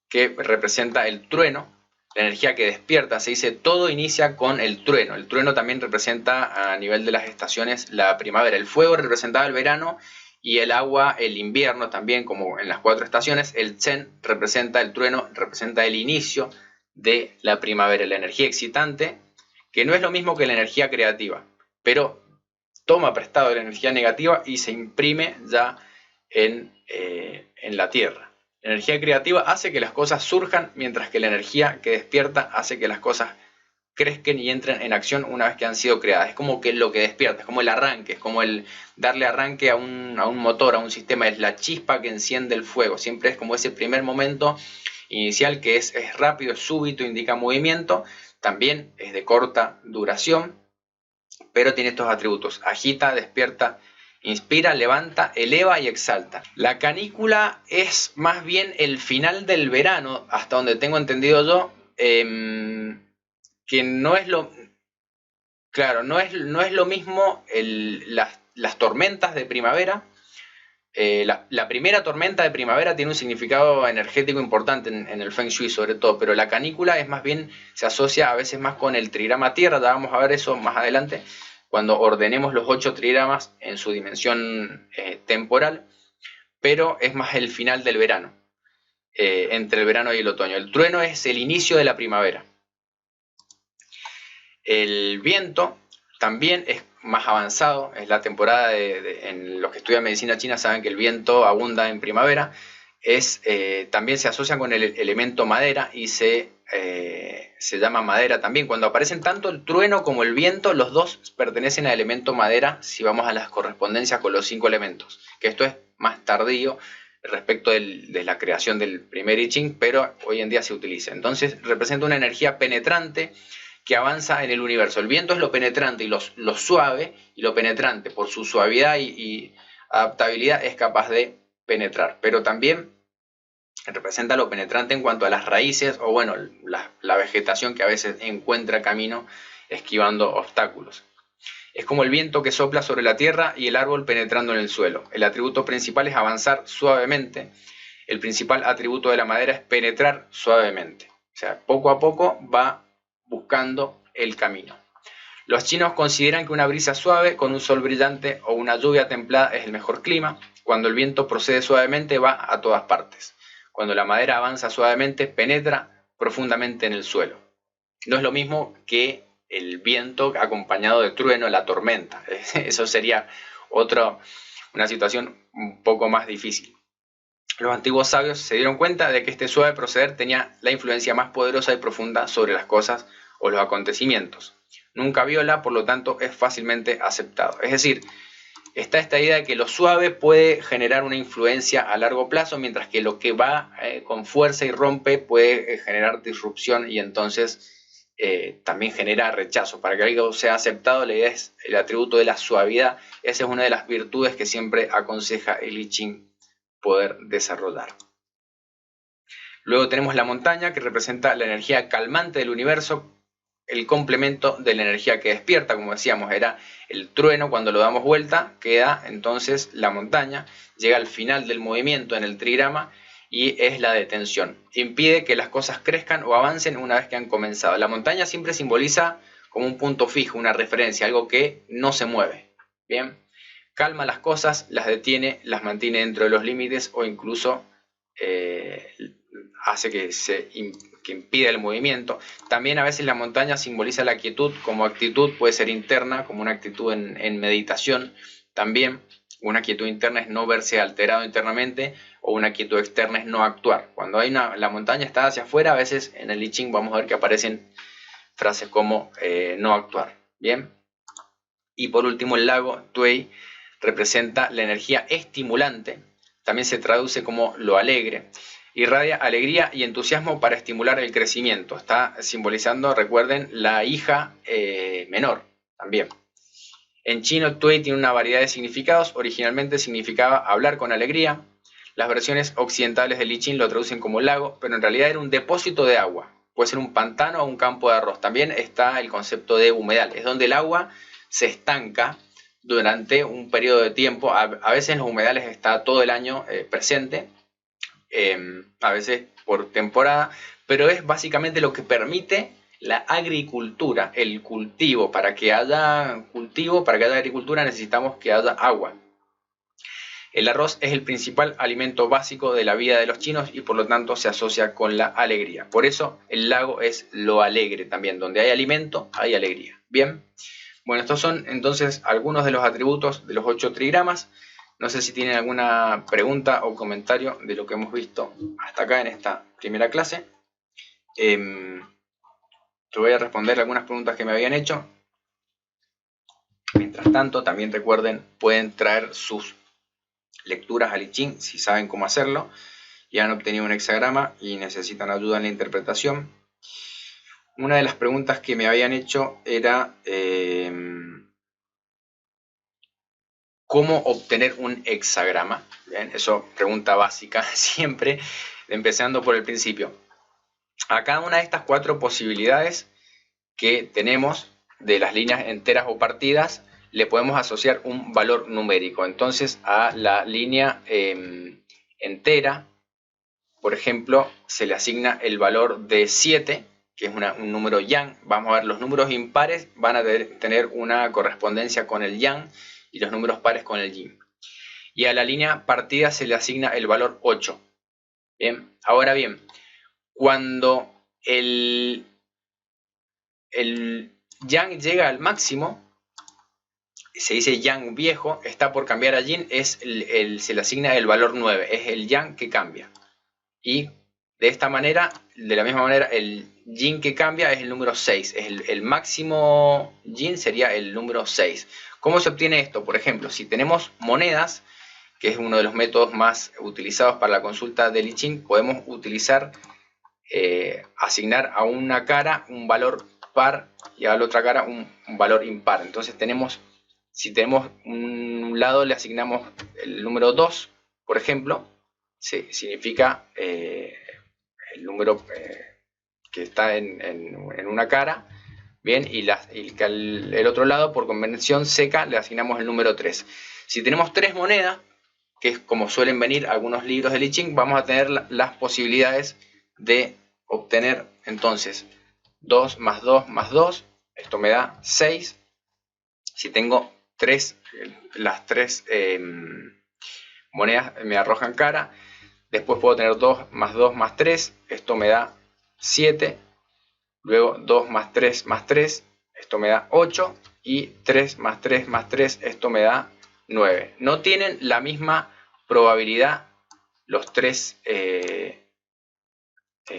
que representa el trueno, la energía que despierta. Se dice: todo inicia con el trueno. El trueno también representa, a nivel de las estaciones, la primavera. El fuego representaba el verano y el agua el invierno también, como en las 4 estaciones. El Zen representa el trueno, representa el inicio de la primavera, la energía excitante, que no es lo mismo que la energía creativa, pero toma prestado de la energía negativa y se imprime ya en la tierra. La energía creativa hace que las cosas surjan, mientras que la energía que despierta hace que las cosas crezcan y entren en acción una vez que han sido creadas. Es como que lo que despierta, es como el arranque, es como el darle arranque a un motor, a un sistema, es la chispa que enciende el fuego. Siempre es como ese primer momento inicial que es rápido, es súbito, indica movimiento, también es de corta duración, pero tiene estos atributos: agita, despierta, inspira, levanta, eleva y exalta. La canícula es más bien el final del verano, hasta donde tengo entendido yo, que no es lo... Claro, no es lo mismo las tormentas de primavera. La primera tormenta de primavera tiene un significado energético importante en el Feng Shui sobre todo, pero la canícula es más bien, se asocia a veces más con el trigrama tierra. Ya vamos a ver eso más adelante, cuando ordenemos los 8 trigramas en su dimensión temporal, pero es más el final del verano, entre el verano y el otoño. El trueno es el inicio de la primavera. El viento también es más avanzado, es la temporada en los que estudian medicina china saben que el viento abunda en primavera. También se asocia con el elemento madera y se llama madera también. Cuando aparecen tanto el trueno como el viento, los dos pertenecen al elemento madera si vamos a las correspondencias con los 5 elementos, que esto es más tardío respecto de la creación del primer I Ching, pero hoy en día se utiliza. Entonces representa una energía penetrante que avanza en el universo. El viento es lo penetrante y lo suave, y lo penetrante por su suavidad y adaptabilidad es capaz de penetrar, pero también representa lo penetrante en cuanto a las raíces, o bueno, la vegetación que a veces encuentra camino esquivando obstáculos. Es como el viento que sopla sobre la tierra y el árbol penetrando en el suelo. El atributo principal es avanzar suavemente. El principal atributo de la madera es penetrar suavemente. O sea, poco a poco va buscando el camino. Los chinos consideran que una brisa suave con un sol brillante o una lluvia templada es el mejor clima. Cuando el viento procede suavemente va a todas partes. Cuando la madera avanza suavemente penetra profundamente en el suelo. No es lo mismo que el viento acompañado de trueno, la tormenta. Eso sería una situación un poco más difícil. Los antiguos sabios se dieron cuenta de que este suave proceder tenía la influencia más poderosa y profunda sobre las cosas o los acontecimientos. Nunca viola, por lo tanto es fácilmente aceptado. Es decir, está esta idea de que lo suave puede generar una influencia a largo plazo, mientras que lo que va con fuerza y rompe puede generar disrupción y entonces también genera rechazo. Para que algo sea aceptado, la idea es el atributo de la suavidad. Esa es una de las virtudes que siempre aconseja el I Ching poder desarrollar. Luego tenemos la montaña, que representa la energía calmante del universo, el complemento de la energía que despierta. Como decíamos, era el trueno. Cuando lo damos vuelta queda entonces la montaña, llega al final del movimiento en el trigrama y es la detención. Impide que las cosas crezcan o avancen una vez que han comenzado. La montaña siempre simboliza como un punto fijo, una referencia, algo que no se mueve. Bien, calma las cosas, las detiene, las mantiene dentro de los límites o incluso hace que impida el movimiento. También a veces la montaña simboliza la quietud como actitud, puede ser interna, como una actitud en meditación. También una quietud interna es no verse alterado internamente, o una quietud externa es no actuar. Cuando la montaña está hacia afuera, a veces en el I Ching vamos a ver que aparecen frases como no actuar. Bien. Y por último, el lago Tuey representa la energía estimulante, también se traduce como lo alegre. Irradia alegría y entusiasmo para estimular el crecimiento. Está simbolizando, recuerden, la hija menor también. En chino, Tuey tiene una variedad de significados. Originalmente significaba hablar con alegría. Las versiones occidentales del I Ching lo traducen como lago, pero en realidad era un depósito de agua. Puede ser un pantano o un campo de arroz. También está el concepto de humedal. Es donde el agua se estanca durante un periodo de tiempo. A veces en los humedales está todo el año presente, a veces por temporada, pero es básicamente lo que permite la agricultura, el cultivo. Para que haya cultivo, para que haya agricultura, necesitamos que haya agua. El arroz es el principal alimento básico de la vida de los chinos y por lo tanto se asocia con la alegría. Por eso el lago es lo alegre también. Donde hay alimento, hay alegría. Bien. Bueno, estos son entonces algunos de los atributos de los 8 trigramas. No sé si tienen alguna pregunta o comentario de lo que hemos visto hasta acá en esta primera clase. Yo voy a responder algunas preguntas que me habían hecho. Mientras tanto, también recuerden, pueden traer sus lecturas al I Ching si saben cómo hacerlo y han obtenido un hexagrama y necesitan ayuda en la interpretación. Una de las preguntas que me habían hecho era ¿cómo obtener un hexagrama? Bien, eso pregunta básica siempre, empezando por el principio. A cada una de estas 4 posibilidades que tenemos de las líneas enteras o partidas, le podemos asociar un valor numérico. Entonces a la línea entera, por ejemplo, se le asigna el valor de 7, que es un número yang. Vamos a ver, los números impares van a tener una correspondencia con el yang y los números pares con el yin. Y a la línea partida se le asigna el valor 8. Bien, ahora bien, cuando el yang llega al máximo, se dice yang viejo, está por cambiar a yin, se le asigna el valor 9, es el yang que cambia. Y de esta manera, de la misma manera, el yin que cambia es el número 6, el máximo yin sería el número 6. ¿Cómo se obtiene esto? Por ejemplo, si tenemos monedas, que es uno de los métodos más utilizados para la consulta del I Ching, podemos utilizar, asignar a una cara un valor par y a la otra cara un valor impar. Entonces si tenemos un lado le asignamos el número 2, por ejemplo, significa el número que está en una cara, Bien, y el otro lado, por convención seca, le asignamos el número 3. Si tenemos 3 monedas, que es como suelen venir algunos libros de Liching, vamos a tener las posibilidades de obtener entonces 2 más 2 más 2, esto me da 6. Si tengo 3, las 3 monedas me arrojan cara. Después puedo tener 2 más 2 más 3, esto me da 7. Luego 2 más 3 más 3, esto me da 8. Y 3 más 3 más 3, esto me da 9. No tienen la misma probabilidad los tres,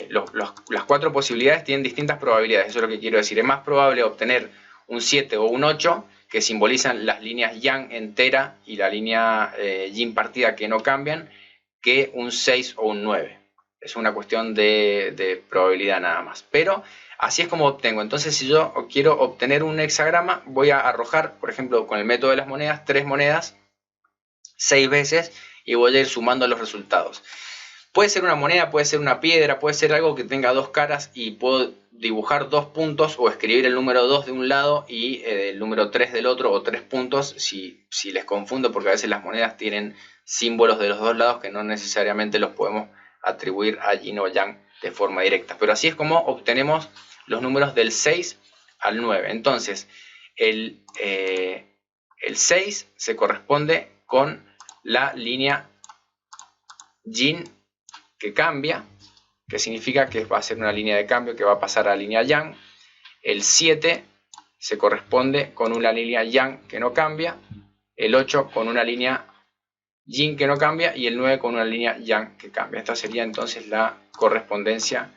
las 4 posibilidades tienen distintas probabilidades, eso es lo que quiero decir. Es más probable obtener un 7 o un 8, que simbolizan las líneas yang entera y la línea yin partida que no cambian, que un 6 o un 9. Es una cuestión de probabilidad nada más. Pero así es como obtengo. Entonces, si yo quiero obtener un hexagrama, voy a arrojar, por ejemplo, con el método de las monedas, 3 monedas 6 veces y voy a ir sumando los resultados. Puede ser una moneda, puede ser una piedra, puede ser algo que tenga 2 caras y puedo dibujar 2 puntos o escribir el número 2 de un lado y el número 3 del otro, o 3 puntos si les confundo, porque a veces las monedas tienen símbolos de los dos lados que no necesariamente los podemos atribuir a yin o yang de forma directa. Pero así es como obtenemos los números del 6 al 9. Entonces, el 6 se corresponde con la línea yin que cambia, que significa que va a ser una línea de cambio que va a pasar a la línea yang. El 7 se corresponde con una línea yang que no cambia, el 8 con una línea yin que no cambia y el 9 con una línea yang que cambia. Esta sería entonces la correspondencia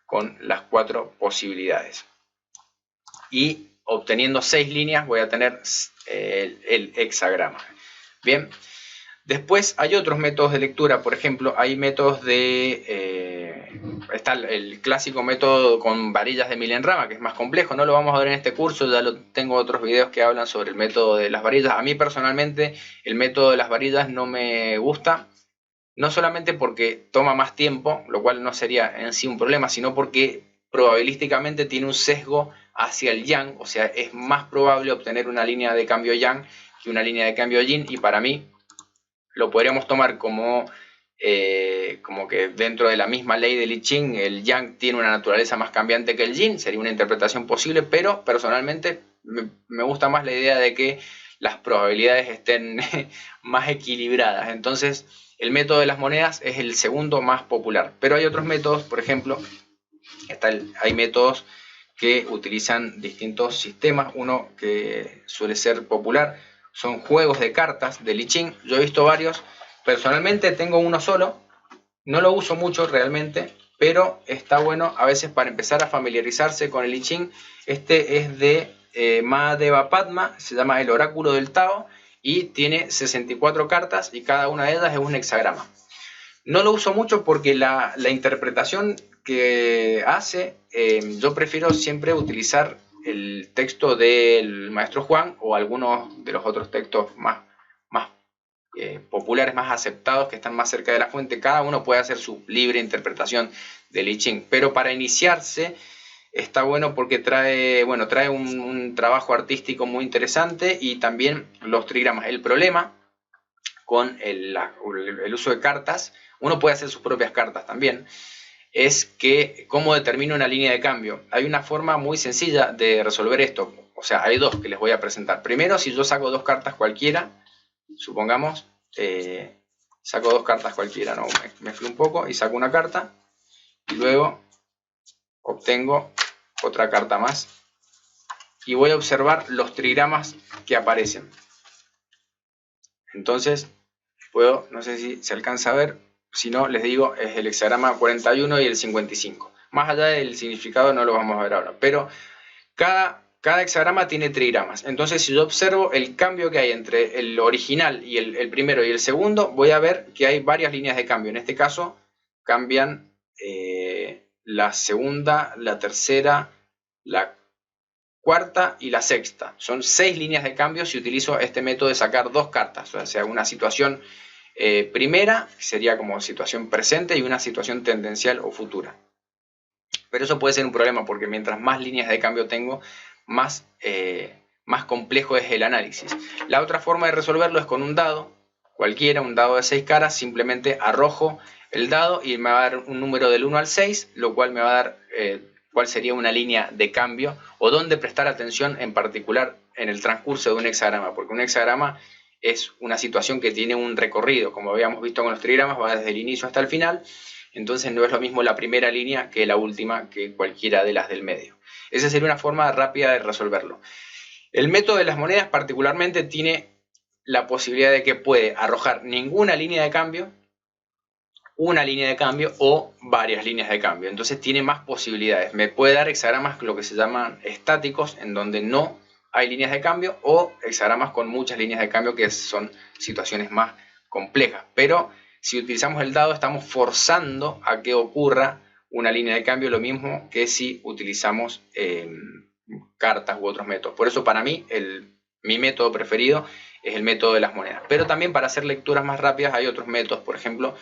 con las 4 posibilidades. Y obteniendo 6 líneas voy a tener el hexagrama. Bien. Después hay otros métodos de lectura, por ejemplo, hay métodos está el clásico método con varillas de Millenrama, que es más complejo, no lo vamos a ver en este curso, ya tengo otros videos que hablan sobre el método de las varillas. A mí personalmente el método de las varillas no me gusta, no solamente porque toma más tiempo, lo cual no sería en sí un problema, sino porque probabilísticamente tiene un sesgo hacia el yang, o sea, es más probable obtener una línea de cambio yang que una línea de cambio yin, y para mí lo podríamos tomar como que dentro de la misma ley de I Ching el yang tiene una naturaleza más cambiante que el yin, sería una interpretación posible, pero personalmente me gusta más la idea de que las probabilidades estén más equilibradas. Entonces el método de las monedas es el segundo más popular, pero hay otros métodos, por ejemplo, hay métodos que utilizan distintos sistemas. Uno que suele ser popular son juegos de cartas de I Ching. Yo he visto varios. Personalmente tengo uno solo. No lo uso mucho realmente, pero está bueno a veces para empezar a familiarizarse con el I Ching. Este es de Mahadeva Padma, se llama El Oráculo del Tao y tiene 64 cartas y cada una de ellas es un hexagrama. No lo uso mucho porque la interpretación que hace, yo prefiero siempre utilizar el texto del maestro Huang o algunos de los otros textos más populares, más aceptados, que están más cerca de la fuente. Cada uno puede hacer su libre interpretación del I Ching, pero para iniciarse está bueno porque trae un trabajo artístico muy interesante y también los trigramas. El problema con el uso de cartas, uno puede hacer sus propias cartas también, es que cómo determino una línea de cambio. Hay una forma muy sencilla de resolver esto, o sea, hay dos que les voy a presentar. Primero, si yo saco 2 cartas cualquiera, supongamos, saco 2 cartas cualquiera, no, me mezclo un poco y saco una carta, y luego obtengo otra carta más, y voy a observar los trigramas que aparecen. Entonces, no sé si se alcanza a ver, si no, les digo, es el hexagrama 41 y el 55. Más allá del significado no lo vamos a ver ahora, pero cada hexagrama tiene trigramas. Entonces, si yo observo el cambio que hay entre el original y el primero y el segundo, voy a ver que hay varias líneas de cambio. En este caso, cambian la segunda, la tercera, la cuarta y la sexta. Son 6 líneas de cambio si utilizo este método de sacar 2 cartas. O sea, una situación primera, que sería como situación presente, y una situación tendencial o futura. Pero eso puede ser un problema porque mientras más líneas de cambio tengo, más complejo es el análisis. La otra forma de resolverlo es con un dado, cualquiera, un dado de 6 caras, simplemente arrojo el dado y me va a dar un número del 1 al 6, lo cual me va a dar cuál sería una línea de cambio o dónde prestar atención en particular en el transcurso de un hexagrama, porque un hexagrama es una situación que tiene un recorrido, como habíamos visto con los trigramas, va desde el inicio hasta el final. Entonces no es lo mismo la primera línea que la última, que cualquiera de las del medio. Esa sería una forma rápida de resolverlo. El método de las monedas particularmente tiene la posibilidad de que puede arrojar ninguna línea de cambio, una línea de cambio o varias líneas de cambio. Entonces tiene más posibilidades. Me puede dar hexagramas lo que se llaman estáticos, en donde no hay líneas de cambio, o hexagramas con muchas líneas de cambio, que son situaciones más complejas. Pero si utilizamos el dado, estamos forzando a que ocurra una línea de cambio, lo mismo que si utilizamos cartas u otros métodos. Por eso para mí mi método preferido es el método de las monedas. Pero también para hacer lecturas más rápidas hay otros métodos. Por ejemplo,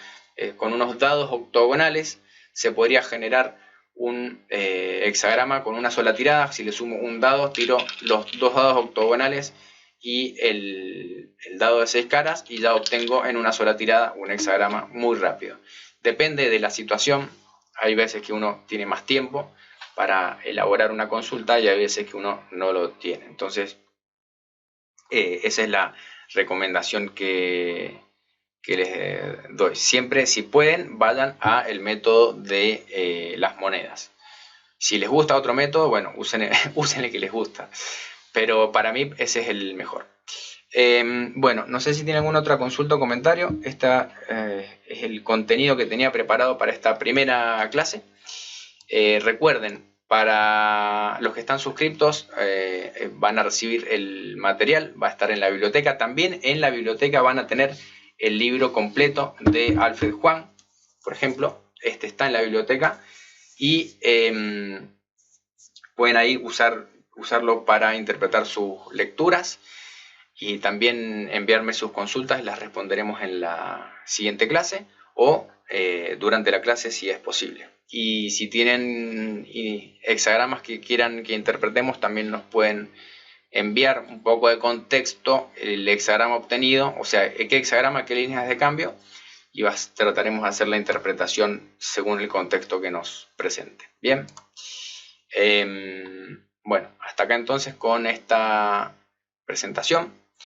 con unos dados octogonales se podría generar un hexagrama con una sola tirada. Si le sumo un dado, tiro los dos dados octogonales y el dado de 6 caras y ya obtengo en una sola tirada un hexagrama muy rápido. Depende de la situación. Hay veces que uno tiene más tiempo para elaborar una consulta y hay veces que uno no lo tiene. Entonces, esa es la recomendación que les doy. Siempre, si pueden, vayan al método de las monedas. Si les gusta otro método, bueno, usen el que les gusta. Pero para mí ese es el mejor. Bueno, no sé si tienen alguna otra consulta o comentario. Este es el contenido que tenía preparado para esta primera clase. Recuerden, para los que están suscriptos van a recibir el material, va a estar en la biblioteca. También en la biblioteca van a tener el libro completo de Alfred Juan, por ejemplo. Este está en la biblioteca y pueden ahí usarlo para interpretar sus lecturas y también enviarme sus consultas, las responderemos en la siguiente clase o durante la clase si es posible. Y si tienen hexagramas que quieran que interpretemos, también nos pueden enviar un poco de contexto, el hexagrama obtenido, o sea, qué hexagrama, qué líneas de cambio, y trataremos de hacer la interpretación según el contexto que nos presente. Bien. Bueno, hasta acá entonces con esta presentación.